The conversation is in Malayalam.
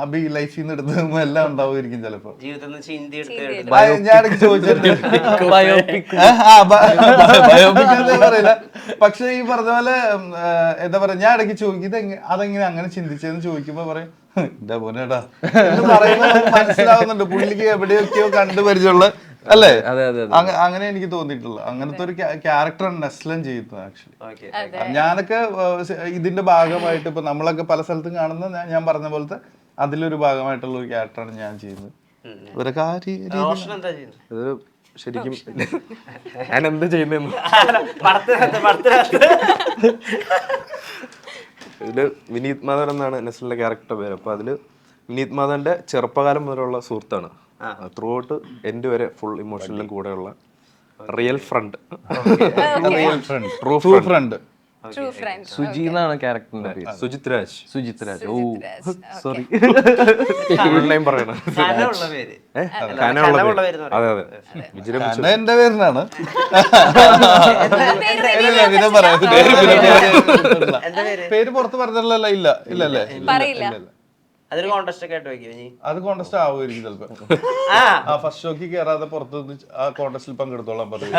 അബി ലൈഫിൽ നിന്ന് എടുത്തതും എല്ലാം ഉണ്ടാവുമായിരിക്കും ചിലപ്പോ. ജീവിതത്തിൽ ഞാൻ ഇടയ്ക്ക് ചോദിച്ചിട്ടുണ്ട് ബയോപിക് പറയില്ല, പക്ഷെ ഈ പറഞ്ഞ പോലെ എന്താ പറയാ, ഞാൻ ഇടയ്ക്ക് ചോദിക്കും അതെങ്ങനെ അങ്ങനെ ചിന്തിച്ചതെന്ന് ചോദിക്കുമ്പോ പറയും എന്റെ പോനേടാ എന്ന് പറയുന്നത് മനസ്സിലാവുന്നുണ്ട്. പുള്ളിക്ക് എവിടെയൊക്കെയോ കണ്ടു പരിചയമുള്ള അല്ലേ, അങ്ങനെ എനിക്ക് തോന്നിയിട്ടുള്ളത്. അങ്ങനത്തെ ഒരു ക്യാരക്ടറാണ് നെസ്ലൻ ചെയ്യുന്നത് ആക്ച്വലി. ഞാനൊക്കെ ഇതിന്റെ ഭാഗമായിട്ട് ഇപ്പൊ നമ്മളൊക്കെ പല സ്ഥലത്തും കാണുന്ന ഞാൻ പറഞ്ഞ പോലത്തെ അതിലൊരു ഭാഗമായിട്ടുള്ള ഒരു ക്യാരക്ടറാണ് ഞാൻ ചെയ്യുന്നത്. ഒരു ശരിക്കും ഞാൻ എന്ത് ചെയ്യുന്നു ഇതില് വിനീത് മാധവൻ എന്നാണ് നെസ്ലിന്റെ ക്യാരക്ടർ പേര്. അപ്പൊ അതില് വിനീത് മാധവന്റെ ചെറുപ്പകാലം മുതലുള്ള സുഹൃത്താണ്. ത്രൂ ഔട്ട് എൻഡ് വരെ ഫുൾ ഇമോഷണലും കൂടെയുള്ള real friend, true front. Suji എന്നാണ് ക്യാരക്ടറിന്റെ പേര്. സുജിത് രാജ്. ഓ സോറി, പറയണം. അതെ അതെ, എന്റെ പേരിനാണ്. പേര് പുറത്ത് പറഞ്ഞല്ലോ. ഇല്ലല്ലേ, അതൊരു കോൺടെസ്റ്റ് ഒക്കെ ആയിട്ട് വെക്കും. അത് കോൺടെസ്റ്റ് ആവുമായിരിക്കും ചിലപ്പോ. ഫസ്റ്റ് ഷോക്ക് കയറാതെ പുറത്ത് ആ കോൺടെസ്റ്റിൽ പങ്കെടുത്തോളാൻ പറയും.